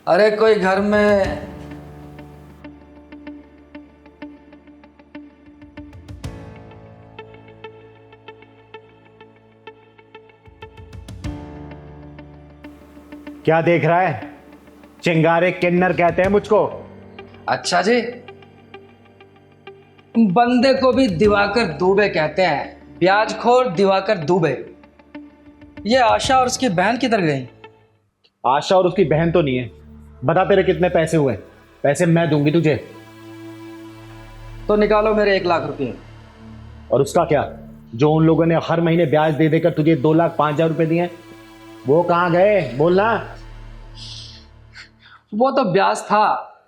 अरे कोई घर में। क्या देख रहा है? चिंगारे किन्नर कहते हैं मुझको। अच्छा जी, बंदे को भी दिवाकर दुबे कहते हैं। ब्याजखोर दिवाकर दुबे। ये आशा और उसकी बहन किधर गई? आशा और उसकी बहन तो नहीं है। बता तेरे कितने पैसे हुए? पैसे मैं दूंगी तुझे। तो निकालो मेरे 1 लाख रुपए। और उसका क्या? जो उन लोगों ने हर महीने ब्याज दे देकर तुझे 2,05,000 रुपए दिए हैं, वो कहाँ गए? बोलना। वो तो ब्याज था,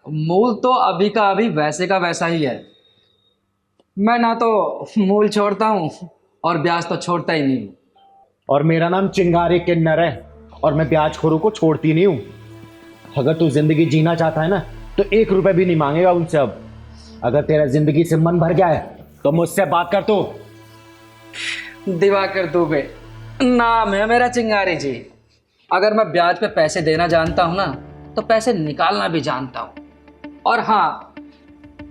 मूल तो अभी का अभी वैसे का वैसा ही है। मैं ना तो मूल छोड़ता हूँ और ब्याज तो छोड़ता ही नहीं हूँ। और मेरा नाम चिंगारी किन्नर है और मैं ब्याजखोरों को छोड़ती नहीं हूँ। अगर तू जिंदगी जीना चाहता है ना तो 1 रुपए भी नहीं मांगेगा उनसे अब। अगर तेरा जिंदगी से मन भर गया है तो मुझसे बात कर तू। दिवाकर दुबे नाम है मेरा, चिंगारी जी। अगर मैं ब्याज पे पैसे देना जानता हूँ ना तो पैसे निकालना भी जानता हूँ। और हाँ,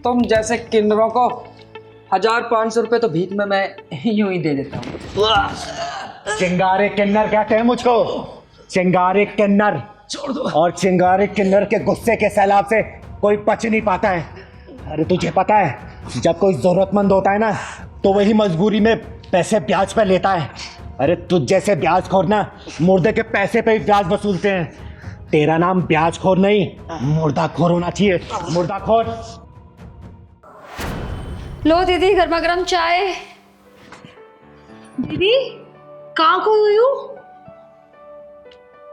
तुम जैसे किन्नरों को 1,500 रुपये तो भीख में मैं यूं ही दे देता हूँ। चिंगारे किन्नर कहते हैं मुझको। चिंगारे किन्नर। छोड़ दो। और चिंगारे किन्नर के गुस्से के सैलाब से कोई बच नहीं पाता है। अरे तुझे पता है, जब कोई जरूरतमंद होता है ना तो वही मजबूरी में पैसे ब्याज पर लेता है। अरे तुझ जैसे ब्याजखोर ना मुर्दे के पैसे पे ही ब्याज वसूलते हैं। तेरा नाम ब्याजखोर नहीं, मुर्दाखोर होना चाहिए। मुर्दाखोर। लो दीदी, गर्मा गर्म चाय। दीदी कहाँ खो हुई हो?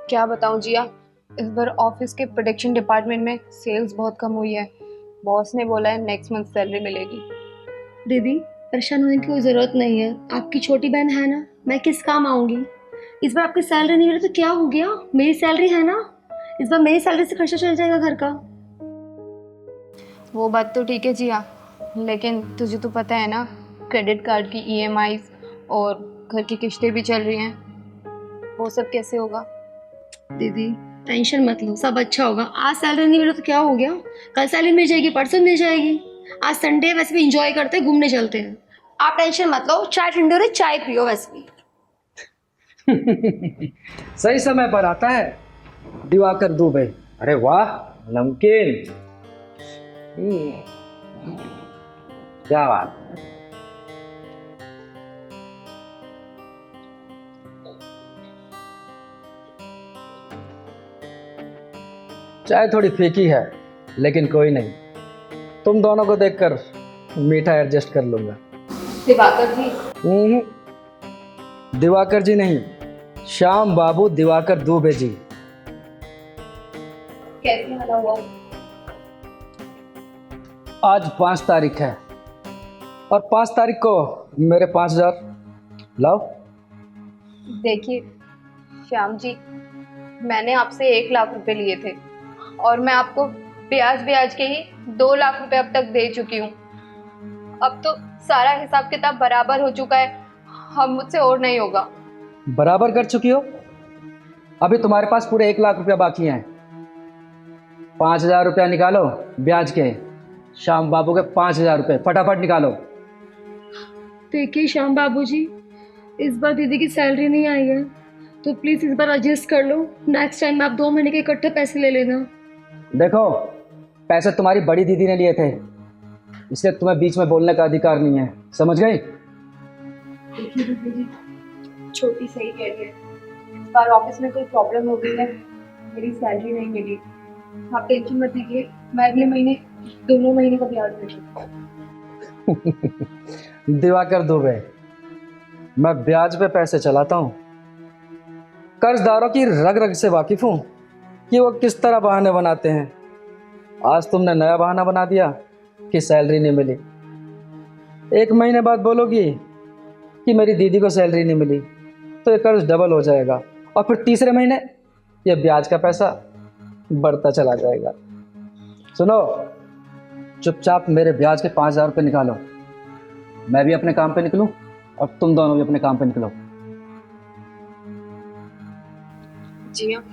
क्या बताऊं जिया, इस बार ऑफिस के प्रोडक्शन डिपार्टमेंट में सेल्स बहुत कम हुई है। बॉस ने बोला है नेक्स्ट मंथ सैलरी मिलेगी। दीदी परेशान होने की कोई ज़रूरत नहीं है, आपकी छोटी बहन है ना, मैं किस काम आऊँगी? इस बार आपकी सैलरी नहीं मिली तो क्या हो गया, मेरी सैलरी है ना, इस बार मेरी सैलरी से खर्चा चल जाएगा घर का। वो बात तो ठीक है जिया, लेकिन तुझे तो पता है ना, क्रेडिट कार्ड की ईएमआईज और घर की किस्तें भी चल रही हैं। वो सब कैसे होगा? दीदी टेंशन मत लो, सब अच्छा होगा। आज सैलरी नहीं मिली तो क्या हो गया, कल सैलरी मिल जाएगी, परसों मिल जाएगी। आज संडे वैसे भी इंजॉय करते हैं, घूमने चलते हैं। आप टेंशन मत लो, चाय ठंडी हो रही, चाय पियो वैसे भी। सही समय पर आता है दिवाकर दुबे। अरे वाह, नमकीन। क्या बात। चाय थोड़ी फीकी है, लेकिन कोई नहीं, तुम दोनों को देखकर मीठा एडजस्ट कर लूंगा। दिवाकर जी? दिवाकर जी नहीं, श्याम बाबू दिवाकर दुबे जी। कैसे वाला हुआ? आज 5 तारीख है और 5 तारीख को मेरे 5,000 लाओ। देखिए श्याम जी, मैंने आपसे 1 लाख रुपए लिए थे और मैं आपको ब्याज ब्याज के ही 2 लाख रुपए अब तक दे चुकी हूँ। अब तो सारा हिसाब किताब बराबर हो चुका है, अब मुझसे और नहीं होगा। बराबर कर चुकी हो? अभी तुम्हारे पास पूरे 1 लाख रुपया बाकी हैं। 5,000 रुपया निकालो ब्याज के। श्याम बाबू के 5,000 रुपये फटाफट निकालो। देखिए श्याम बाबूजी, इस बार दीदी की सैलरी नहीं आई है तो प्लीज़ इस बार एडजस्ट कर लो। नेक्स्ट टाइम आप 2 महीने के इकट्ठे पैसे ले लेना। देखो, पैसे तुम्हारी बड़ी दीदी ने लिए थे, इसलिए तुम्हें बीच में बोलने का अधिकार नहीं है, समझ गई? देखिए दीदी जी, छोटी सही कह रही है, इस बार ऑफिस में कोई प्रॉब्लम हो गई है, मेरी सैलरी नहीं मिली। आप टेंशन मत लीजिए, मैं अगले महीने दोनों महीने का ब्याज दे दूँगी। दिवाकर दुबे, मैं ब्याज पे पैसे चलाता हूँ। कर्जदारों की रग रग से वाकिफ हूँ कि वो किस तरह बहाने बनाते हैं। आज तुमने नया बहाना बना दिया कि सैलरी नहीं मिली। 1 महीने बाद बोलोगी कि मेरी दीदी को सैलरी नहीं मिली, तो ये कर्ज डबल हो जाएगा और फिर तीसरे महीने ये ब्याज का पैसा बढ़ता चला जाएगा। सुनो, चुपचाप मेरे ब्याज के 5,000 रुपये निकालो, मैं भी अपने काम पे निकलूं और तुम दोनों भी अपने काम पे निकलो। जी हाँ,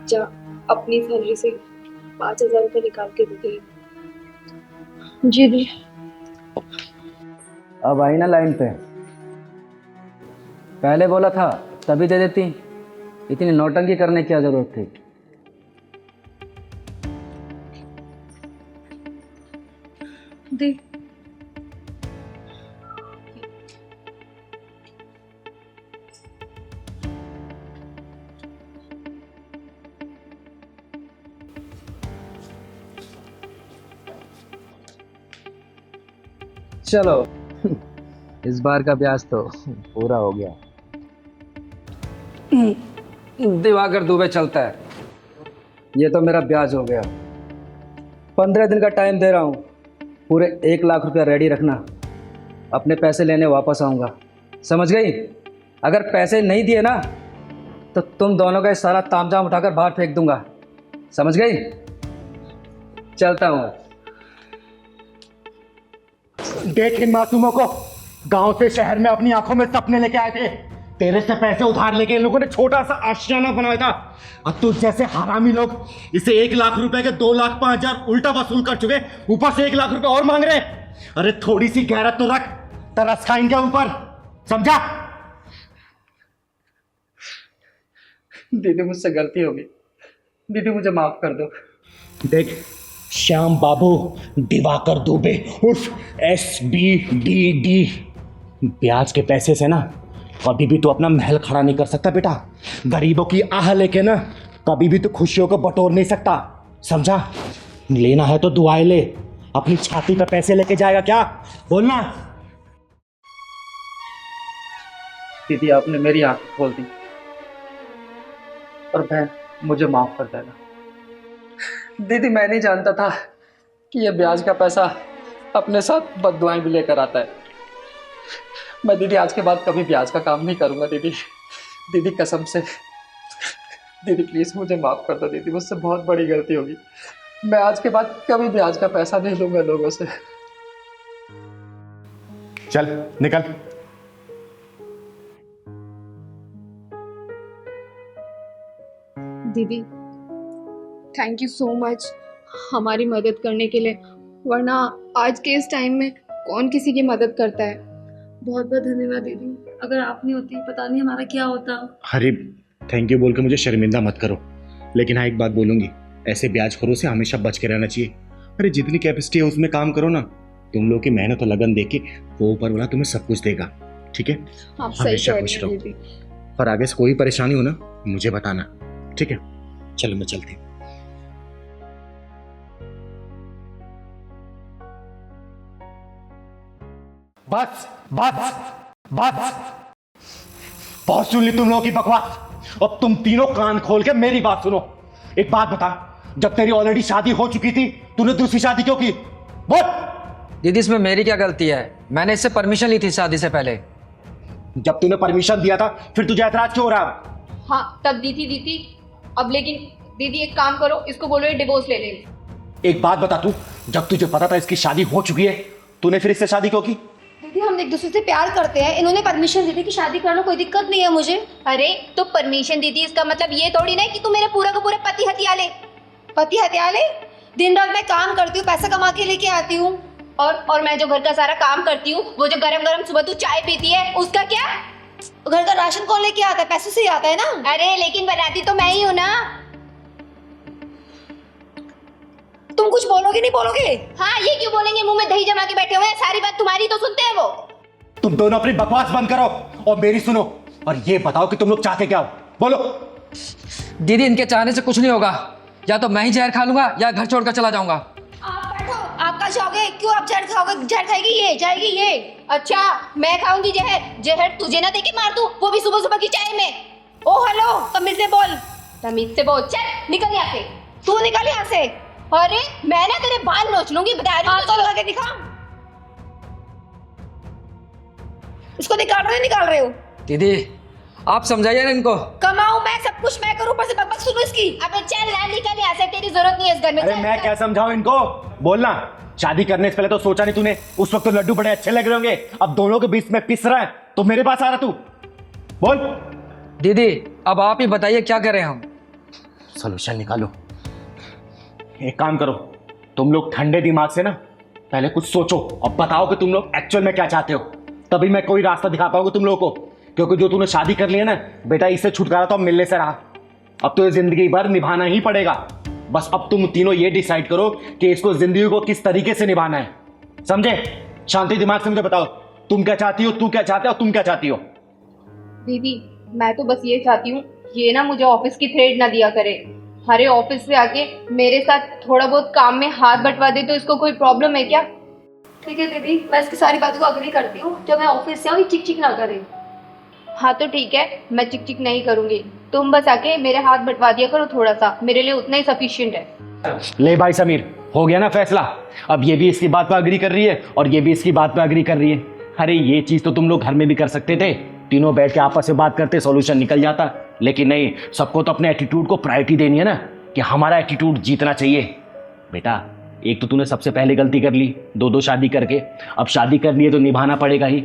जा अपनी सैलरी से 5,000 रुपये निकाल के दीजिए। जी दी। अब आई ना लाइन पे। पहले बोला था तभी दे देती, इतनी नौटंकी करने की क्या जरूरत थी। दी। चलो इस बार का ब्याज तो पूरा हो गया। दिवाकर दुबे चलता है, ये तो मेरा ब्याज हो गया। 15 दिन का टाइम दे रहा हूँ, पूरे 1 लाख रुपया रेडी रखना, अपने पैसे लेने वापस आऊँगा, समझ गई? अगर पैसे नहीं दिए ना तो तुम दोनों का ये सारा तामझाम उठाकर बाहर फेंक दूंगा, समझ गई? चलता हूँ। देख इन मासूमों को, गांव से शहर में अपनी आंखों में सपने लेके आए थे, तेरे से पैसे उधार लेके इन लोगों ने छोटा सा आशियाना बनाया था। अब तुझ जैसे हरामी लोग इसे 1 लाख रुपए के 2,05,000 उल्टा वसूल कर चुके, ऊपर से 1 लाख रुपए और मांग रहे। अरे थोड़ी सी गैरत तो रख, तरस खा इनके ऊपर, समझा? दीदी मुझसे गलती होगी, दीदी मुझे माफ कर दो। देख श्याम बाबू दिवाकर दुबे उर्फ SBDD, ब्याज के पैसे से ना कभी भी तू अपना महल खड़ा नहीं कर सकता बेटा। गरीबों की आह लेके ना कभी भी तू खुशियों को बटोर नहीं सकता, समझा? लेना है तो दुआएं ले, अपनी छाती पर पैसे लेके जाएगा क्या? बोलना। दीदी आपने मेरी आंख खोल दी, और बहन मुझे माफ कर देना। दीदी मैं नहीं जानता था कि ये ब्याज का पैसा अपने साथ बददुआएं भी लेकर आता है। मैं दीदी आज के बाद कभी ब्याज का काम नहीं करूंगा दीदी, दीदी कसम से। दीदी प्लीज मुझे माफ कर दो दीदी, मुझसे बहुत बड़ी गलती होगी। मैं आज के बाद कभी ब्याज का पैसा नहीं लूंगा लोगों से। चल निकल। दीदी थैंक यू सो मच हमारी मदद करने के लिए, वरना आज के इस टाइम में कौन किसी की मदद करता है। बहुत बहुत धन्यवाद दीदी, अगर आप नहीं होती पता नहीं हमारा क्या होता। अरे थैंक यू बोल के मुझे शर्मिंदा मत करो, लेकिन हाँ एक बात बोलूंगी, ऐसे ब्याजखोरों से हमेशा बच के रहना चाहिए। अरे जितनी कैपेसिटी है उसमें काम करो ना, तुम लोग की मेहनत और लगन देख के वो ऊपर वाला तुम्हें सब कुछ देगा, ठीक है? आप सही हमेशा कह खुश रही हैं रहो। दीदी। पर आगे से कोई परेशानी हो ना मुझे बताना, ठीक है? चलो मैं चलती हूँ। बस बस बस, बहुत सुन ली तुम लोगों की बकवास। अब तुम तीनों कान खोल के मेरी बात सुनो। एक बात बता, जब तेरी ऑलरेडी शादी हो चुकी थी तूने दूसरी शादी क्यों की? बोल। दीदी इसमें मेरी क्या गलती है? मैंने इससे परमिशन ली थी शादी से पहले। जब तूने परमिशन दिया था फिर तुझे ऐतराज क्यों हो रहा है? हाँ तब दी थी, अब लेकिन दीदी एक काम करो, इसको बोलो ये डिवोर्स ले ले। एक बात बता तू, जब तुझे पता था इसकी शादी हो चुकी है तूने फिर इससे शादी क्यों की? दीदी हम एक दूसरे से प्यार करते हैं, इन्होंने परमिशन दी थी कि शादी करना कोई दिक्कत नहीं है मुझे। अरे तो परमिशन दी थी इसका मतलब ये थोड़ी ना कि तू मेरे पूरा का पूरा पति हथियाले। पति हथियाले? दिन रात मैं काम करती हूँ, पैसा कमा के लेके आती हूँ। और मैं जो घर का सारा काम करती हूँ, वो जो गरम गरम सुबह तू चाय पीती है, उसका क्या? घर का राशन कौन लेके आता है? पैसे से ही आता है ना। अरे लेकिन बनाती तो मैं ही हूँ ना। तुम कुछ बोलोगे नहीं बोलोगे? हाँ ये क्यों बोलेंगे, मुंह में दही जमा के बैठे हुए हैं, सारी बात तुम्हारी तो सुनते हैं वो। तुम दोनों अपनी बकवास बंद करो और मेरी सुनो, और ये बताओ कि तुम लोग चाहते क्या हो? बोलो। दीदी इनके चाहने से कुछ नहीं होगा, या तो मैं ही जहर खा लूंगा या घर छोड़कर चला जाऊंगा। आप बैठो, आप कहाँ जाओगे? क्यों आप जहर खाओगे? जहर खाएगी ये, जाएगी ये। अच्छा मैं खाऊंगी जहर? जहर तुझे ना देके मार दूं, वो भी सुबह सुबह की चाय में। ओ हेलो, तमीज से बोल। तमीज से बोल, चल निकल यहाँ से। तू निकल यहाँ से। अरे मैं ना तेरे बाल नोच लूंगी, बता रही हूँ। तो लगा के दिखा। इसको निकाल रहे हो? दीदी आप समझाइए ना इनको। कमाऊं मैं, सब कुछ मैं करूं, ऊपर से बकबक सुनो इसकी। अबे चल ना, निकल यहाँ से, तेरी जरूरत नहीं है इस घर में। अरे मैं क्या समझाऊं इनको? बोलना। शादी करने से पहले तो सोचा नहीं तूने, उस वक्त तो लड्डू बड़े अच्छे लग रहे होंगे, अब दोनों के बीच में पिस रहा है तो मेरे पास आ रहा तू। बोल। दीदी अब आप ही बताइए क्या करें हम? सॉल्यूशन निकालो। एक काम करो, तुम लोग ठंडे दिमाग से ना पहले कुछ सोचो और बताओ कि तुम लोग एक्चुअल में क्या चाहते हो, तभी मैं कोई रास्ता दिखा पाऊंगा तुम लोगों को। क्योंकि जो तूने शादी कर ली है ना बेटा, इससे छुटकारा तो अब मिलने से रहा, अब तो ये जिंदगी भर निभाना ही पड़ेगा। बस अब तुम तीनों ये डिसाइड करो कि इसको जिंदगी को किस तरीके से निभाना है, समझे? शांति दिमाग से मुझे बताओ, तुम क्या चाहती हो, तू क्या चाहते हो, तुम क्या चाहती हो? दीदी मैं तो बस ये चाहती हूँ, ये ना मुझे ऑफिस की थ्रेड ना दिया करे। हरे ऑफिस से आके मेरे साथ थोड़ा बहुत काम में हाथ बंटवा दे तो इसको कोई प्रॉब्लम है क्या? ठीक है दीदी, मैं इसकी सारी बातों को अग्री करती हूँ। जब मैं ऑफिस से आऊँ चिक चिक ना करे। हाँ तो ठीक है, मैं चिक चिक नहीं करूँगी, तुम बस आके मेरे हाथ बंटवा दिया करो थोड़ा सा, मेरे लिए उतना ही सफिशिएंट है। ले भाई समीर, हो गया ना फैसला? अब ये भी इसकी बात पर अग्री कर रही है और ये भी इसकी बात पर अग्री कर रही है। अरे ये चीज तो तुम लोग घर में भी कर सकते थे, तीनों बैठ के आपस में बात करते, सॉल्यूशन निकल जाता। लेकिन नहीं, सबको तो अपने एटीट्यूड को प्रायोरिटी देनी है ना, कि हमारा एटीट्यूड जीतना चाहिए। बेटा एक तो तूने सबसे पहले गलती कर ली, दो शादी करके, अब शादी कर ली है तो निभाना पड़ेगा ही।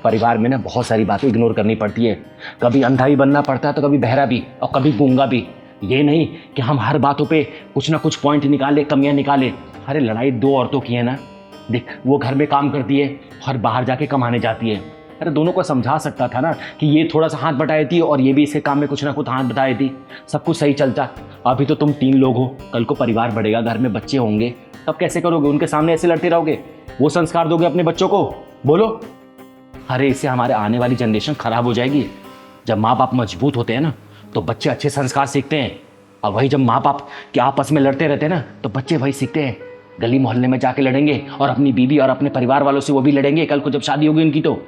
परिवार में ना बहुत सारी बातें इग्नोर करनी पड़ती है, कभी अंधा भी बनना पड़ता है तो कभी बहरा भी और कभी गूंगा भी। ये नहीं कि हम हर बातों पे कुछ ना कुछ पॉइंट निकाले, कमियां निकाले। अरे लड़ाई दो औरतों की है ना, देख वो घर में काम करती है और बाहर जाके कमाने जाती है। अरे दोनों को समझा सकता था ना कि ये थोड़ा सा हाथ बटाई थी और ये भी इसके काम में कुछ ना कुछ हाथ बटाई थी, सब कुछ सही चलता। अभी तो तुम 3 लोग हो, कल को परिवार बढ़ेगा, घर में बच्चे होंगे, तब कैसे करोगे? उनके सामने ऐसे लड़ते रहोगे? वो संस्कार दोगे अपने बच्चों को? बोलो। अरे इससे हमारे आने वाली जनरेशन खराब हो जाएगी। जब माँ बाप मजबूत होते हैं ना तो बच्चे अच्छे संस्कार सीखते हैं, और वही जब माँ बाप के आपस में लड़ते रहते हैं ना तो बच्चे वही सीखते हैं। गली मोहल्ले में जाके लड़ेंगे और अपनी बीवी और अपने परिवार वालों से वो भी लड़ेंगे कल को जब शादी होगी उनकी। तो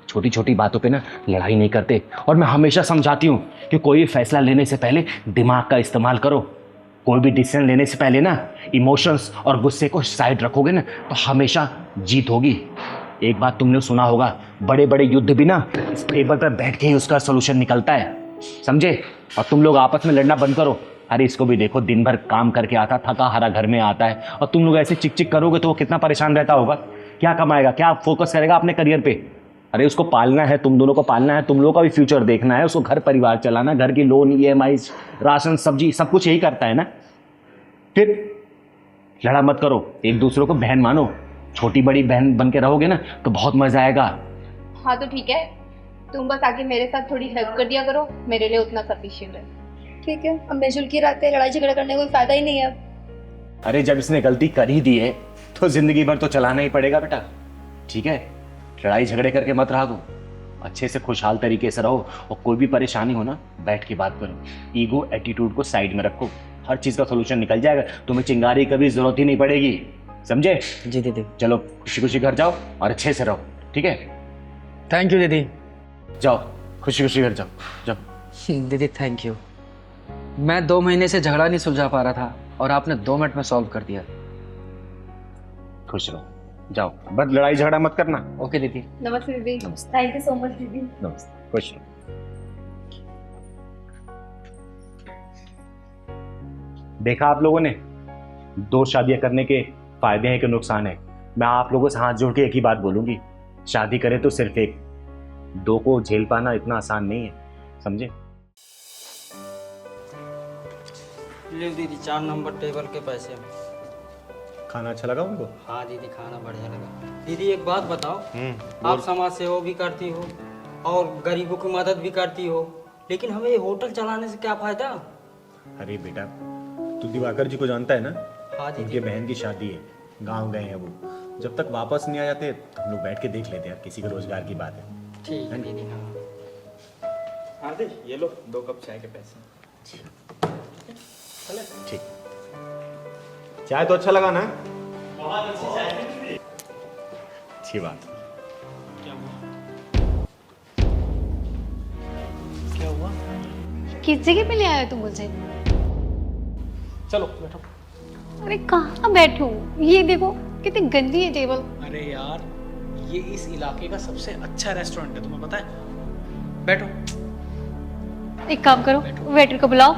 छोटी छोटी बातों पे ना लड़ाई नहीं करते। और मैं हमेशा समझाती हूँ कि कोई भी फैसला लेने से पहले दिमाग का इस्तेमाल करो। कोई भी डिसीजन लेने से पहले ना इमोशंस और गुस्से को साइड रखोगे ना तो हमेशा जीत होगी। एक बात तुमने सुना होगा, बड़े बड़े युद्ध भी ना इस टेबल पर बैठ के ही उसका सोल्यूशन निकलता है, समझे? और तुम लोग आपस में लड़ना बंद करो। अरे इसको भी देखो, दिन भर काम करके आता, थका हारा घर में आता है, और तुम लोग ऐसे चिक चिक करोगे तो वो कितना परेशान रहता होगा, क्या कमाएगा, क्या फोकस करेगा अपने करियर पे? अरे उसको पालना है, तुम दोनों को पालना है, तुम लोगों का भी फ्यूचर देखना है, उसको घर परिवार चलाना, घर की लोन, EMI, राशन, सब्जी, सब कुछ यही करता है ना। फिर लड़ा मत करो, एक दूसरे को बहन मानो, छोटी बड़ी बहन बन के रहोगे ना तो बहुत मजा आएगा। हाँ तो ठीक है, तुम बस आके मेरे साथ थोड़ी हेल्प कर दिया करो, मेरे लिए उतना सफिशिएंट है। ठीक है, अब मिलजुल के रहते हैं, लड़ाई झगड़ा करने का कोई फायदा ही नहीं है अब। अरे जब इसने गलती कर ही दी है तो जिंदगी भर तो चलाना ही पड़ेगा बेटा, ठीक है? लड़ाई झगड़े करके मत रहो, अच्छे से खुशहाल तरीके से रहो, और कोई भी परेशानी हो ना बैठ के बात करो। ईगो एटीट्यूड को साइड में रखो, हर चीज का सोल्यूशन निकल जाएगा, तुम्हें चिंगारी कभी जरूरत ही नहीं पड़ेगी, समझे? जी दीदी। चलो खुशी खुशी घर जाओ और अच्छे से रहो, ठीक है? थैंक यू दीदी। जाओ खुशी खुशी घर जाओ जाओ। दीदी थैंक यू, मैं 2 महीने से झगड़ा नहीं सुलझा पा रहा था और आपने 2 मिनट में सॉल्व कर दिया। खुश रहो, जाओ, बस लड़ाई झगड़ा मत करना। ओके दीदी। नमस्ते दीदी। थैंक यू सो मच दीदी। नमस्ते, खुश रहो। देखा आप लोगों ने, 2 शादियां करने के फायदे हैं कि नुकसान है? मैं आप लोगों से हाथ जोड़ के एक ही बात बोलूंगी, शादी करें तो सिर्फ एक, 2 को झेल पाना इतना आसान नहीं है, समझे? ले दीदी 4 नंबर टेबल के पैसे। खाना अच्छा लगा उनको? हाँ दीदी खाना बढ़िया लगा। दीदी एक बात बताओ, आप समाज सेवा भी करती हो और गरीबों की मदद भी करती हो, लेकिन हमें ये होटल चलाने से क्या फायदा? अरे बेटा, तू दिवाकर जी को जानता है ना? हाँ दीदी। उनके बहन की शादी है, गांव गए हैं वो, जब तक वापस नहीं आ जाते तो हम लोग बैठ के देख लेते हैं, किसी के रोजगार की बात है। ठीक है दीदी। हाँ हार्दिक, ये लो 2 कप चाय के पैसे। ठीक, चाय तो अच्छा लगा ना? बहुत अच्छी चाय। अच्छी बात। क्या हुआ? किस जगह पे ले आया तू मुझे? चलो बैठो। अरे कहाँ बैठूं? ये देखो कितनी गंदी है टेबल। अरे यार, ये इस इलाके का सबसे अच्छा रेस्टोरेंट है, तुम्हें पता है? बैठो। एक काम करो, वेटर को बुलाओ,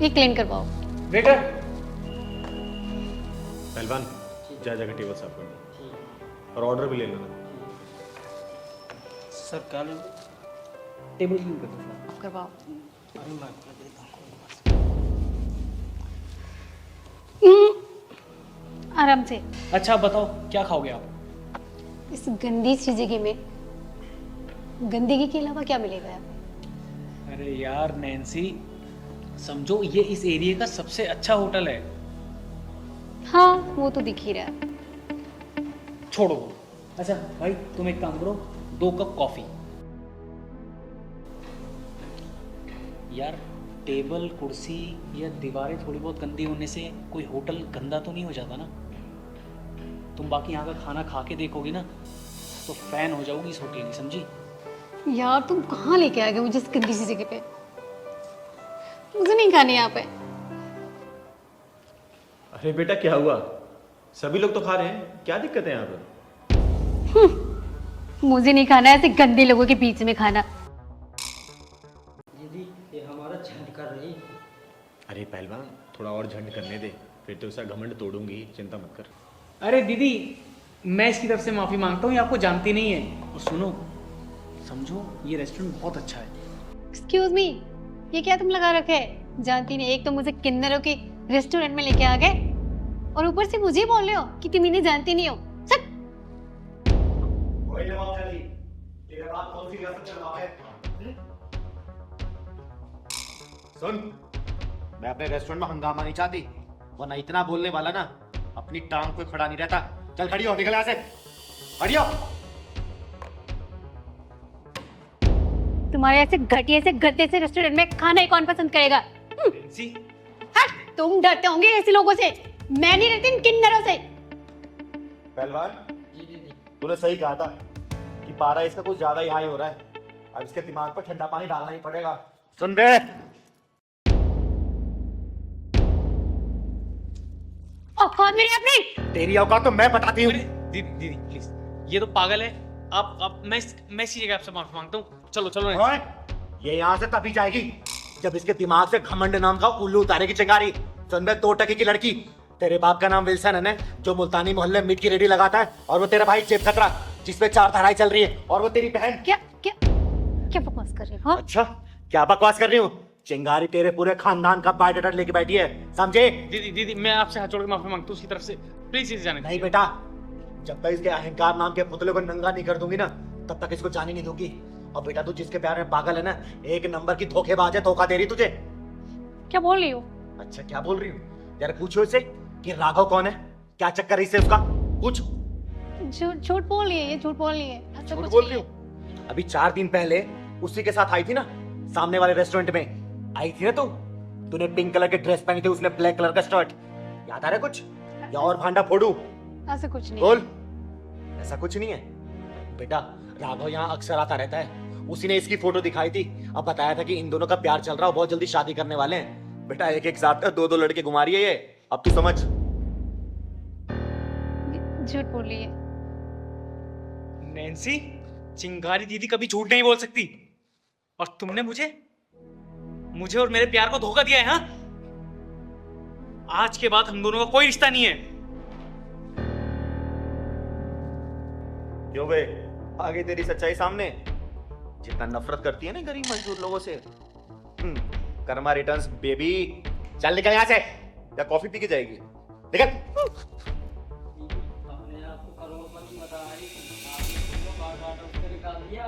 ये क्लीन करवाओ। वेटर। पहलवान, जा जाकर टेबल साफ कर दो और ऑर्डर भी ले लेना। सर क्या लेंगे? टेबल क्लीन कर दो। करवाओ। अरे मैं कर देता हूँ। आराम से। अच्छा बताओ क्या खाओगे आप? इस गंदी सी जगह में गंदगी के अलावा क्या मिलेगा यहाँ पे? अरे यार नैन्सी, समझो ये इस एरिया का सबसे अच्छा होटल है। हाँ वो तो दिख ही रहा है। छोड़ो। अच्छा भाई तुम एक काम करो, 2 कप कॉफी। यार टेबल कुर्सी या दीवारें थोड़ी बहुत गंदी होने से कोई होटल गंदा तो नहीं हो जाता ना? तुम बाकी यहाँ का खाना खा के देखोगी ना तो फैन हो जाओगी इस होटल की, समझी? यार तुम कहाँ लेके आ गए मुझे इस गंदी सी जगह पे? मुझे नहीं खाने यहाँ पे। अरे बेटा क्या हुआ? सभी लोग तो खा रहे हैं, क्या दिक्कत है यहाँ पे? मुझे नहीं खाना ऐसे गंदे लोगों के बीच में खाना। दीदी ये हमारा झंड कर रही। अरे पहलवान थोड़ा और झंड करने दे, फिर तो उसका घमंड तोड़ूंगी, चिंता मत कर। अरे दीदी मैं इसकी तरफ से माफ़ी मांगता हूँ, ये आपको जानती नहीं है। और सुनो, समझो ये रेस्टोरेंट बहुत अच्छा है। एक्सक्यूज मी, ये क्या तुम लगा रखे है? जानती नहीं, एक तो मुझे किन्नरों के रेस्टोरेंट में लेके आ गए और ऊपर से मुझे बोल रहे हो कि तुम इन्हें जानती नहीं हो। सट। सुन, मैं अपने रेस्टोरेंट में हंगामा नहीं चाहती, वरना इतना बोलने वाला ना अपनी टांग पे खड़ा नहीं रहता। चल खड़ी हो, निकल यहाँ से, खड़ी हो। तुम्हारे ऐसे घटिया से गद्दे से रेस्टोरेंट में खाना ही कौन पसंद करेगा? हट, तुम डरते होंगे ऐसे लोगों से, मैं नहीं डरती इन किन्नरों से। पहलवान तूने सही कहा था कि पारा इसका कुछ ज्यादा ही हाई हो रहा है, अब इसके दिमाग पर ठंडा पानी डालना ही पड़ेगा। सुन बे, औकात मेरी अपनी। तेरी औकात तो मैं बताती हूँ। दीदी दीदी प्लीज, ये तो पागल है। आप मैं इसी जगह आपसे माफी मांगता हूँ। चलो चलो। ओए, ये यहाँ से तभी जाएगी जब इसके दिमाग से घमंड नाम का उल्लू उतारेगी चिंगारी। सुन बे, 2 टके की लड़की, तेरे बाप का नाम विल्सन है ना, जो मुल्तानी मोहल्ले में मीट की रेडी लगाता है, और वो तेरा भाई चेप खतरा जिसपे 4 धाराएं चल रही है, और वो तेरी बहन। क्या क्या क्या बकवास कर रहे हो? अच्छा क्या बकवास कर रही हूँ? चिंगारी तेरे पूरे खानदान का बायोडाटा लेके बैठी है, समझे? दीदी दीदी मैं आपसे हाथ जोड़ के माफी मांगता हूँ उसकी तरफ से, प्लीज इसे जाने नहीं बेटा, जब तक इसके अहंकार नाम के पुतले को नंगा नहीं कर दूंगी ना, तब तक इसको जाने नहीं दूंगी। और बेटा तू जिसके प्यार में पागल है ना, 1 नंबर की धोखेबाज है, धोखा दे रही तुझे। क्या बोल रही हो? अच्छा क्या बोल रही हूँ? यार पूछो इसे कि राघव कौन है, क्या चक्कर है इससे उसका, पूछ। झूठ बोल रही है, ये झूठ बोल रही है। ऐसा झूठ कुछ बोल नहीं रही है। हूँ? अभी 4 दिन पहले उसी के साथ आई थी ना, सामने वाले रेस्टोरेंट में आई थी ना तू। तूने पिंक कलर के ड्रेस पहनी थी, उसने ब्लैक कलर का शर्ट, याद आ रहा है कुछ? या और भांडा फोड़ू? ऐसा कुछ नहीं। बोल। ऐसा कुछ नहीं है बेटा, राघव यहाँ अक्सर आता रहता है, उसी ने इसकी फोटो दिखाई थी, अब बताया था कि इन दोनों का प्यार चल रहा है, बहुत जल्दी शादी करने वाले हैं। बेटा एक साथ 2 लड़के घुमा रही है ये, अब तू समझ। झूठ बोल रही है। नैन्सी, चिंगारी दीदी कभी झूठ नहीं बोल सकती, और तुमने मुझे और मेरे प्यार को धोखा दिया है। हाँ, आज के बाद हम दोनों का कोई रिश्ता नहीं है। क्यों बे, आ गई तेरी सच्चाई सामने? जितना नफरत करती है ना गरीब मजदूर लोगों से। Karma returns baby. चल निकल यहाँ से, या कॉफी पी के जाएगी? निकल। अपने आप को करोड़पति बता रही, आपने तो बार-बार उससे निकाल दिया।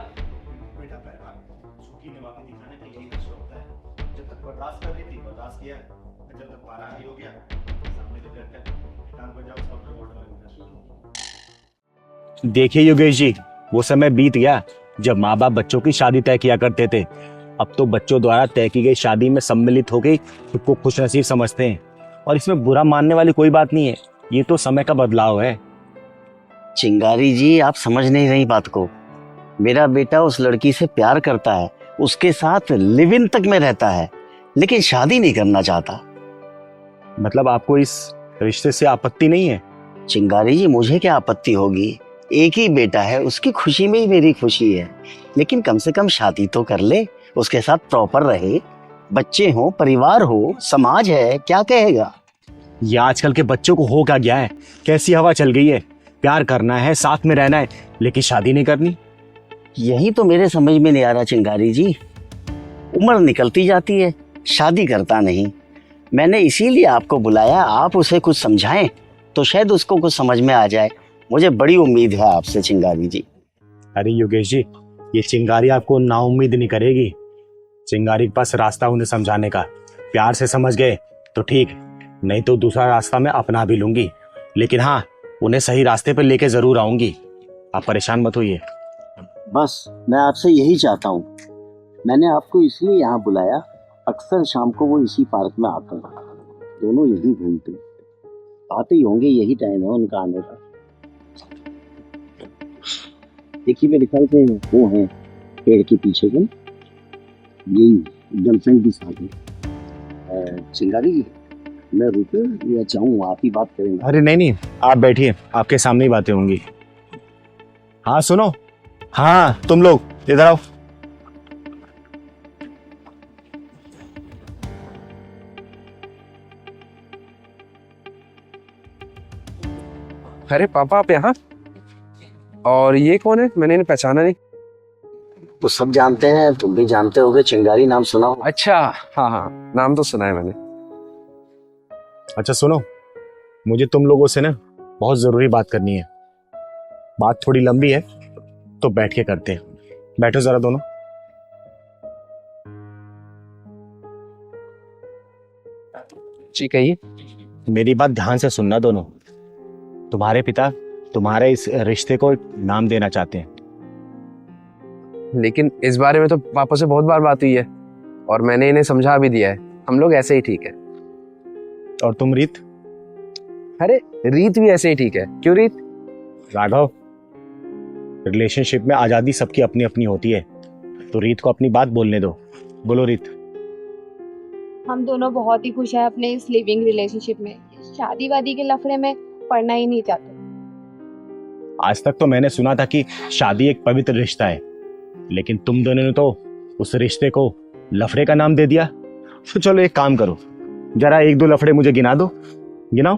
बेटा पहलवान, सूखी ने वापस दिखाने का यही नशा होता है। जब तक बर्दाश्त कर रही थी बर्दाश्त किया, जब तक पारा ही हो गया सामने तो डरता है। कान पर जाओ, सब रिपोर्ट वाले। देखिए योगेश जी, वो समय बीत गया जब माँ बाप बच्चों की शादी तय किया करते थे। अब तो बच्चों द्वारा तय की गई शादी में सम्मिलित होकर खुद को खुशनसीब समझते हैं, और इसमें बुरा मानने वाली कोई बात नहीं है। ये तो समय का बदलाव है। चिंगारी जी, आप समझ नहीं रही बात को। मेरा बेटा उस लड़की से प्यार करता है, उसके साथ लिव इन तक में रहता है, लेकिन शादी नहीं करना चाहता। मतलब आपको इस रिश्ते से आपत्ति नहीं है? चिंगारी जी, मुझे क्या आपत्ति होगी? एक ही बेटा है, उसकी खुशी में ही मेरी खुशी है, लेकिन कम से कम शादी तो कर ले, उसके साथ प्रॉपर रहे, बच्चे हो, परिवार हो, समाज है, क्या कहेगा? ये आजकल के बच्चों को हो क्या गया है? कैसी हवा चल गई है? प्यार करना है, साथ में रहना है, लेकिन शादी नहीं करनी। यही तो मेरे समझ में नहीं आ रहा चिंगारी जी। उम्र निकलती जाती है, शादी करता नहीं। मैंने इसीलिए आपको बुलाया, आप उसे कुछ समझाएं। तो शायद उसको कुछ समझ में आ जाए। मुझे बड़ी उम्मीद है आपसे चिंगारी जी। अरे योगेश जी, ये चिंगारी आपको नाउम्मीद नहीं करेगी। चिंगारी के पास रास्ता उन्हें समझाने का, प्यार से समझ गए तो ठीक, नहीं तो दूसरा रास्ता मैं अपना भी लूंगी। लेकिन हाँ, उन्हें सही रास्ते पर लेके जरूर आऊंगी, आप परेशान मत होइए। बस मैं आपसे यही चाहता हूँ। मैंने आपको इसलिए यहाँ बुलाया, अक्सर शाम को वो इसी पार्क में आते हैं, दोनों यही घूमते आते ही होंगे, यही टाइम है उनका आने का। देखिए मेरे ख्याल से वो है पेड़ के पीछे के, यही गर्लफ्रेंड की शादी। चिंगारी जी, मैं रुकूं या जाऊं, आप ही बात करेंगे? अरे नहीं नहीं, आप बैठिए, आपके सामने ही बातें होंगी। हाँ सुनो, हाँ तुम लोग इधर आओ। अरे पापा आप यहाँ? और ये कौन है? मैंने इन्हें पहचाना नहीं। वो सब जानते हैं, तुम भी जानते होगे, चिंगारी नाम सुना हो? अच्छा हाँ हाँ, नाम तो सुना है मैंने। अच्छा सुनो, मुझे तुम लोगों से ना बहुत जरूरी बात करनी है। बात थोड़ी लंबी है तो बैठ के करते हैं। बैठो जरा दोनों। जी कहिए। मेरी बात ध्यान से सुनना दोनों। तुम्हारे पिता तुम्हारे इस रिश्ते को नाम देना चाहते हैं। लेकिन इस बारे में तो पापा से बहुत बार बात हुई है और मैंने इन्हें समझा भी दिया है, हम लोग ऐसे ही ठीक है। और तुम रीत? अरे रीत भी ऐसे ही ठीक है। क्यों रीत? राघव, रिलेशनशिप में आजादी सबकी अपनी अपनी होती है, तो रीत को अपनी बात बोलने दो। बोलो रीत। हम दोनों बहुत ही खुश हैं अपने इस लिविंग रिलेशनशिप में, शादी वादी के लफड़े में पड़ना ही नहीं चाहते। आज तक तो मैंने सुना था कि शादी एक पवित्र रिश्ता है, लेकिन तुम दोनों ने तो उस रिश्ते को लफड़े का नाम दे दिया। तो चलो एक काम करो, जरा एक दो लफड़े मुझे गिना दो, गिनाओ।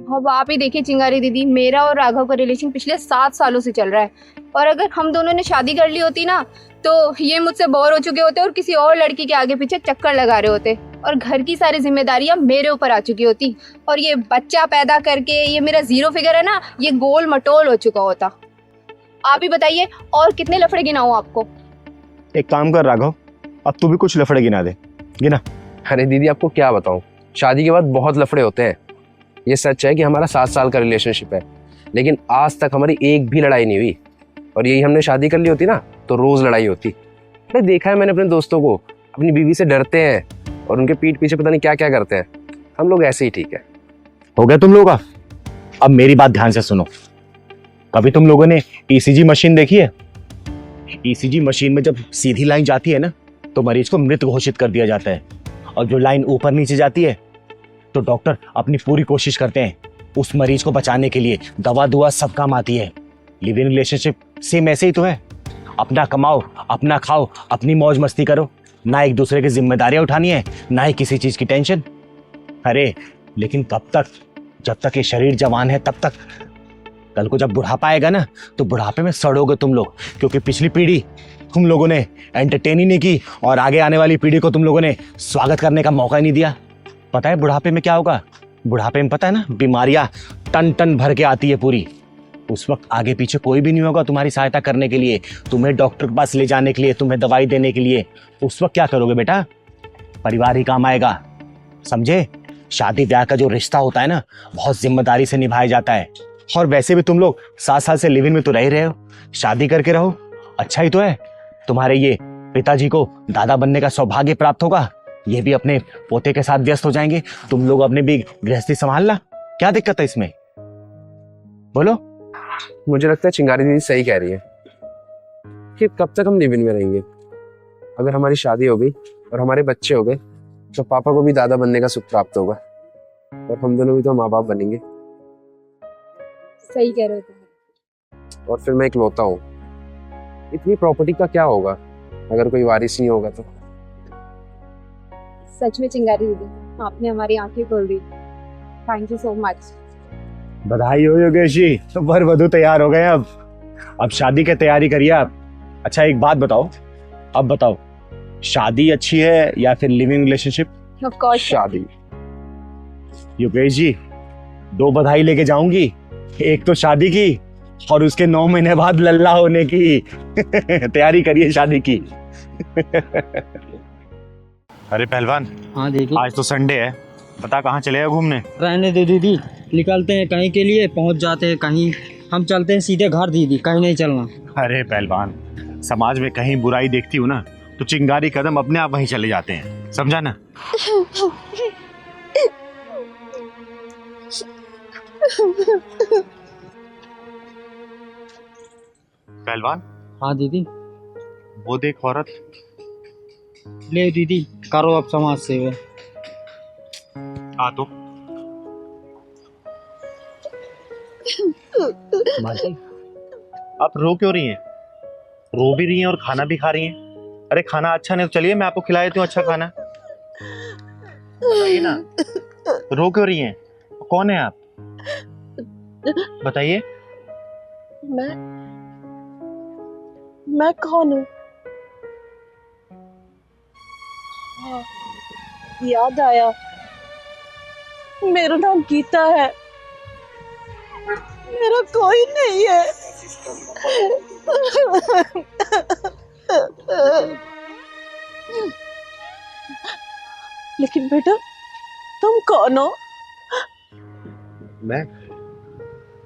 अब आप ही देखिए चिंगारी दीदी, मेरा और राघव का रिलेशन पिछले 7 सालों से चल रहा है, और अगर हम दोनों ने शादी कर ली होती ना, तो ये मुझसे बोर हो चुके होते और किसी और लड़की के आगे पीछे चक्कर लगा रहे होते, और घर की सारी जिम्मेदारियां मेरे ऊपर आ चुकी होती, और ये बच्चा पैदा करके ये मेरा 0 फिगर है ना, ये गोल मटोल हो चुका होता। आप ही बताइए और कितने लफड़े गिनाऊं आपको? एक काम कर राघव, अब तू भी कुछ लफड़े गिना दे, गिना। अरे दीदी आपको क्या बताऊं, शादी के बाद बहुत लफड़े होते हैं। ये सच है कि हमारा 7 साल का रिलेशनशिप है, लेकिन आज तक हमारी एक भी लड़ाई नहीं हुई, और यही हमने शादी कर ली होती ना तो रोज लड़ाई होती। अरे देखा है मैंने अपने दोस्तों को, अपनी बीवी से डरते हैं और उनके पीठ पीछे पता नहीं क्या क्या करते हैं। हम लोग ऐसे ही ठीक है। हो गया तुम लोगों का? अब मेरी बात ध्यान से सुनो। कभी तुम लोगों ने ईसीजी मशीन देखी है? ईसीजी मशीन में जब सीधी लाइन जाती है ना, तो मरीज को मृत घोषित कर दिया जाता है, और जो लाइन ऊपर नीचे जाती है तो डॉक्टर अपनी पूरी कोशिश करते हैं उस मरीज को बचाने के लिए। दवा दुआ सब काम आती है। लिव इन रिलेशनशिप सेम ऐसे ही तो है। अपना कमाओ, अपना खाओ, अपनी मौज मस्ती करो, ना एक दूसरे की जिम्मेदारियां उठानी है, ना ही किसी चीज की टेंशन। अरे लेकिन कब तक? जब तक ये शरीर जवान है तब तक। कल को जब बुढ़ापा आएगा ना, तो बुढ़ापे में सड़ोगे तुम लोग, क्योंकि पिछली पीढ़ी तुम लोगों ने एंटरटेन ही नहीं की, और आगे आने वाली पीढ़ी को तुम लोगों ने स्वागत करने का मौका ही नहीं दिया। पता है बुढ़ापे में क्या होगा? बुढ़ापे में पता है ना, बीमारियां टन टन भर के आती है पूरी। उस वक्त आगे पीछे कोई भी नहीं होगा तुम्हारी सहायता करने के लिए, तुम्हें डॉक्टर के पास ले जाने के लिए, तुम्हें दवाई देने के लिए। उस वक्त क्या करोगे बेटा? परिवार ही काम आएगा, समझे? शादी ब्याह का जो रिश्ता होता है ना, बहुत जिम्मेदारी से निभाया जाता है। और वैसे भी तुम लोग 7 साल से लिव इन में तो रह ही रहे हो, शादी करके रहो, अच्छा ही तो है। तुम्हारे ये पिताजी को दादा बनने का सौभाग्य प्राप्त होगा, ये भी अपने पोते के साथ व्यस्त हो जाएंगे, तुम लोग अपने भी गृहस्थी संभालना। क्या दिक्कत है इसमें? बोलो। मुझे लगता है चिंगारी दीदी सही कह रही है कि कब तक हम लिव इन में रहेंगे। अगर हमारी शादी हो गई और हमारे बच्चे हो गए, तो पापा को भी दादा बनने का सुख प्राप्त होगा, और हम दोनों भी तो माँ बाप बनेंगे। सही कह रहे हो तुम। और फिर मैं इकलौता हूँ, इतनी प्रॉपर्टी का क्या होगा अगर कोई वारिस नहीं होगा तो? सच में चिंगारी दीदी, आपने हमारी आंखें खोल दी। Thank you so much. बधाई हो योगेश जी, वर वधू तैयार हो गए। अब शादी की तैयारी करिए आप। अच्छा एक बात बताओ, अब बताओ, शादी अच्छी है या फिर लिविंग रिलेशनशिप? ऑफ कोर्स शादी। योगेश जी, 2 बधाई लेके जाऊंगी, एक तो शादी की और उसके 9 महीने बाद लल्ला होने की। तैयारी करिए शादी की। अरे पहलवान, हाँ दीदी, आज तो संडे है, पता कहाँ चलेगा घूमने? रहने दे दीदी, निकलते हैं कहीं के लिए, पहुंच जाते हैं कहीं। हम चलते हैं सीधे घर दीदी, कहीं नहीं चलना। अरे पहलवान, समाज में कहीं बुराई देखती हूँ ना तो चिंगारी कदम अपने आप वहीं चले जाते हैं, समझा ना? पहलवान, हाँ दीदी, वो देख औरत। ले दीदी, करो अब समाज सेवा। आ तो माजी, आप रो क्यों रही हैं? रो भी रही हैं और खाना भी खा रही हैं। अरे खाना अच्छा नहीं तो चलिए मैं आपको खिला देती हूँ अच्छा खाना। बताइए ना, रो क्यों रही हैं? कौन है आप? बताइए। मैं कौन हूँ? हाँ, याद आया, मेरा नाम गीता है, मेरा कोई नहीं है। लेकिन बेटा, तुम कौन हो? मैं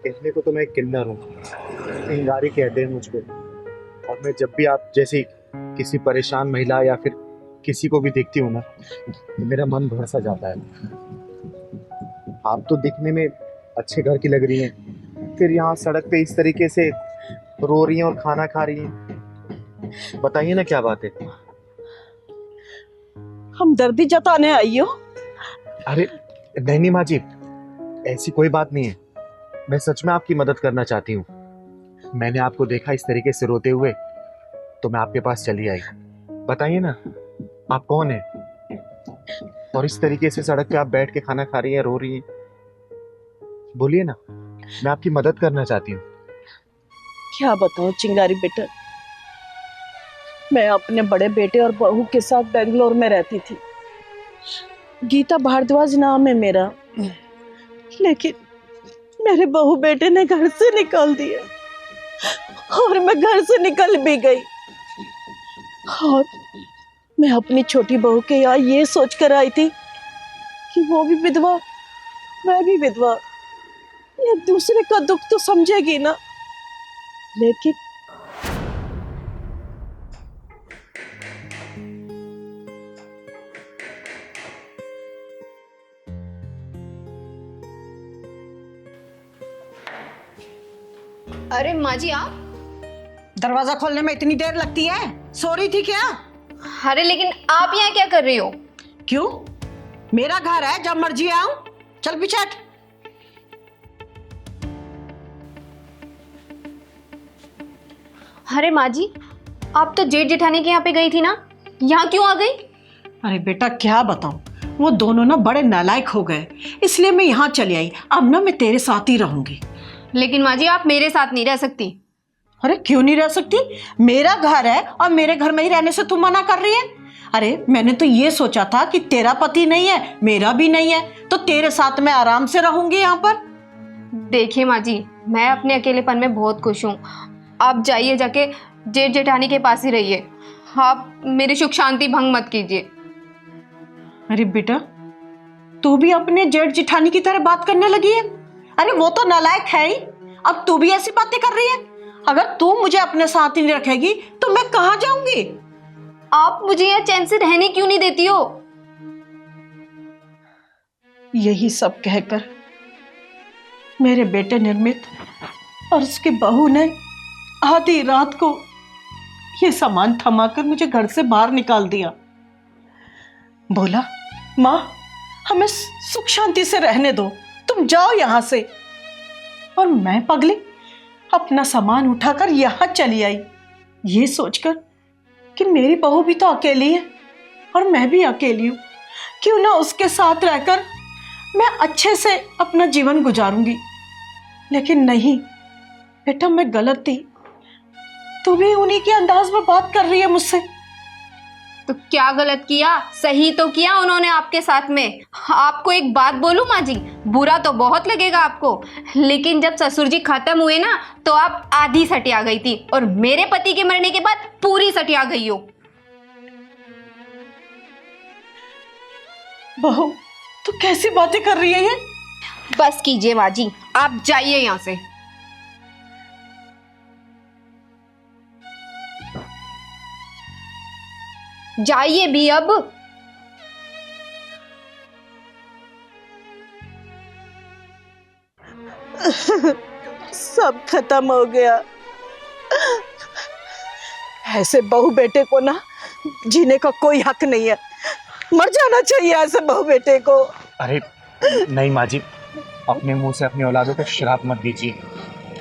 कहने को तो मैं किन्नर हूँ, चिंगारी कहते हैं मुझको। और मैं जब भी आप जैसी किसी परेशान महिला या फिर किसी को भी देखती हूँ ना, तो मेरा मन भर सा जाता है। आप तो दिखने में अच्छे घर की लग रही हैं, फिर यहाँ सड़क पे इस तरीके से रो रही हैं और खाना खा रही हैं। बताइए ना क्या बात है? हमदर्दी जताने आई हो? अरे नहीं माँ जी, ऐसी कोई बात नहीं है। मैं सच में आपकी मदद करना चाहती हूँ। मैंने आपको देखा इस तरीके से रोते हुए, तो मैं आपके पास चली आई। बताइए ना, आप कौन हैं? और इस तरीके से सड़क पे आप बैठ के खाना खा रही हैं, रो रही हैं। बोलिए ना, मैं आपकी मदद करना चाहती हूँ। क्या बताऊं चिंगारी बेटा, मैं अपने बड़े बेटे और बहू के साथ बेंगलोर में रहती थी। गीता भारद्वाज नाम है मेरा, लेकिन मेरे बहू बेटे ने घर से निकाल दिया और मैं घर से निकल भी गई। और मैं अपनी छोटी बहू के यहाँ ये सोच कर आई थी कि वो भी विधवा, मैं भी विधवा, ये दूसरे का दुख तो समझेगी ना। लेकिन अरे माँ जी, आप? दरवाजा खोलने में इतनी देर लगती है? सो रही थी क्या? अरे लेकिन आप यहाँ क्या कर रही हो? क्यों? मेरा घर है, जब मर्जी आऊं। चल पीछे हट। अरे माँ जी, आप तो जेठ जेठानी के यहाँ पे गई थी ना, यहाँ क्यों आ गई? अरे बेटा क्या बताऊं, वो दोनों ना बड़े नालायक हो गए, इसलिए मैं यहाँ चली आई। अब ना मैं तेरे साथ ही रहूंगी। लेकिन माँ जी, आप मेरे साथ नहीं रह सकती। अरे क्यों नहीं रह सकती? मेरा घर है और मेरे घर में ही रहने से तुम मना कर रही है? अरे मैंने तो ये सोचा था कि तेरा पति नहीं है, मेरा भी नहीं है, तो तेरे साथ मैं आराम से रहूंगी यहाँ पर। देखिए माँ जी, मैं अपने अकेलेपन में बहुत खुश हूँ। आप जाइए, जाके जेठ जेठानी के पास ही रहिए। आप मेरी सुख शांति भंग मत कीजिए। अरे बेटा, तू भी अपने जेठ जेठानी की तरह बात करने लगी है? अरे वो तो नालायक है ही, अब तू भी ऐसी बातें कर रही है। अगर तू मुझे अपने साथ ही नहीं रखेगी तो मैं कहाँ जाऊंगी? आप मुझे यहाँ चैन से रहने क्यों नहीं देती हो? यही सब कहकर मेरे बेटे निर्मित और उसकी बहू ने आधी रात को ये सामान थमाकर मुझे घर से बाहर निकाल दिया। बोला, माँ हमें सुख शांति से रहने दो, तुम जाओ यहां से। और मैं पगली अपना सामान उठाकर यहां चली आई, ये सोचकर कि मेरी बहू भी तो अकेली है और मैं भी अकेली हूं, क्यों ना उसके साथ रहकर मैं अच्छे से अपना जीवन गुजारूंगी। लेकिन नहीं बेटा, मैं गलत थी। तू भी उन्हीं के अंदाज में बात कर रही है मुझसे। तो क्या गलत किया, सही तो किया उन्होंने आपके साथ में। आपको एक बात बोलूं माँ जी, बुरा तो बहुत लगेगा आपको, लेकिन जब ससुर जी खत्म हुए ना तो आप आधी सटिया गई थी और मेरे पति के मरने के बाद पूरी सटिया गई हो। बहू तू कैसी बातें कर रही है ये? बस कीजिए माँ जी, आप जाइए यहाँ से। जाइए भी अब। सब खत्म हो गया। ऐसे बहू बेटे को ना जीने का कोई हक नहीं है, मर जाना चाहिए ऐसे बहू बेटे को। अरे नहीं माँ जी, अपने मुंह से अपनी औलादों को श्राप मत दीजिए।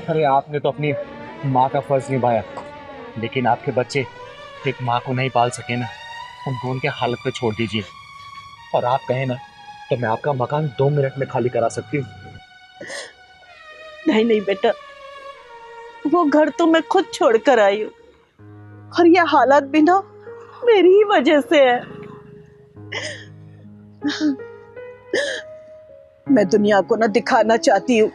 अरे आपने तो अपनी माँ का फर्ज निभाया, लेकिन आपके बच्चे एक माँ को नहीं पाल सके ना, उनको उनके हालत पे छोड़ दीजिए। और आप कहें ना तो मैं आपका मकान 2 मिनट में खाली करा सकती हूँ। नहीं नहीं बेटा, वो घर तो मैं खुद छोड़ कर आई हूँ और ये हालात भी ना मेरी ही वजह से है। मैं दुनिया को ना दिखाना चाहती हूँ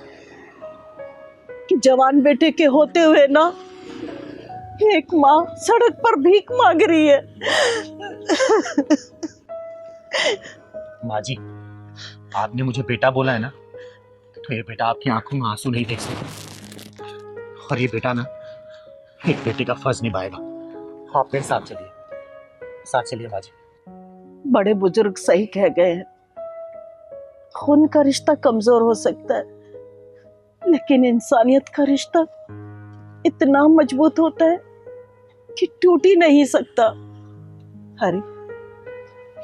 कि जवान बेटे के होते हुए ना एक माँ सड़क पर भीख मांग रही है। माँ जी, आपने मुझे बेटा बोला है ना, तो ये बेटा आपकी आंखों में आंसू नहीं देख सकता। और ये बेटा ना एक बेटे का फर्ज निभाएगा। आप मेरे साथ चलिए माँ जी। बड़े बुजुर्ग सही कह गए हैं, खून का रिश्ता कमजोर हो सकता है, लेकिन इंसानियत का रिश्ता इतना मजबूत होता है कि टूट ही नहीं सकता। अरे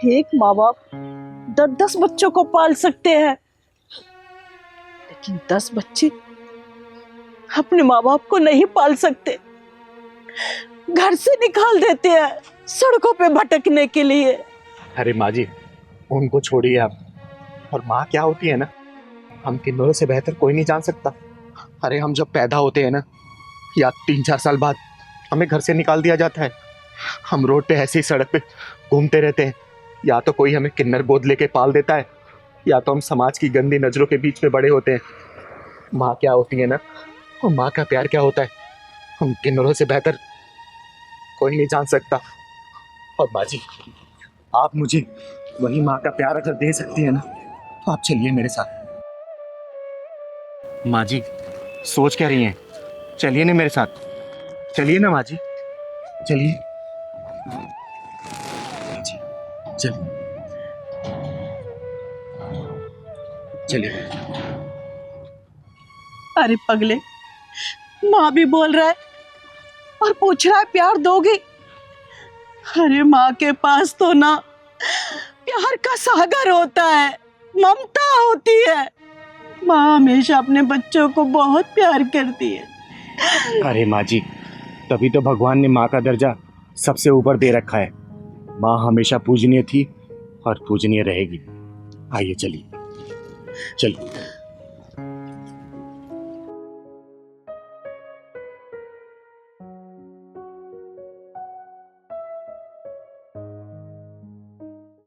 एक माँ बाप 10-10 बच्चों को पाल सकते हैं, लेकिन 10 बच्चे अपने माँ बाप को नहीं पाल सकते, घर से निकाल देते हैं सड़कों पे भटकने के लिए। अरे माँ जी, उनको छोड़िए आप। और माँ क्या होती है ना, हम किन्नरों से बेहतर कोई नहीं जान सकता। अरे हम जब पैदा होते हैं ना, या 3-4 साल बाद हमें घर से निकाल दिया जाता है। हम रोड पे ऐसे ही सड़क पे घूमते रहते हैं। या तो कोई हमें किन्नर गोद लेके पाल देता है, या तो हम समाज की गंदी नजरों के बीच में बड़े होते हैं। माँ क्या होती है ना, और माँ का प्यार क्या होता है, हम किन्नरों से बेहतर कोई नहीं जान सकता। और माँ जी, आप मुझे वही माँ का प्यार अगर दे सकती है ना, तो आप चलिए मेरे साथ। माँ जी, सोच क्या रही हैं? चलिए ना मेरे साथ, चलिए ना माँ जी, चलिए चलिए चलिए। अरे पगले, माँ भी बोल रहा है और पूछ रहा है प्यार दोगे? अरे माँ के पास तो ना प्यार का सागर होता है, ममता होती है। माँ हमेशा अपने बच्चों को बहुत प्यार करती है। अरे माँ जी, तभी तो भगवान ने माँ का दर्जा सबसे ऊपर दे रखा है। माँ हमेशा पूजनीय थी और पूजनीय रहेगी। आइए चलिए चलिए।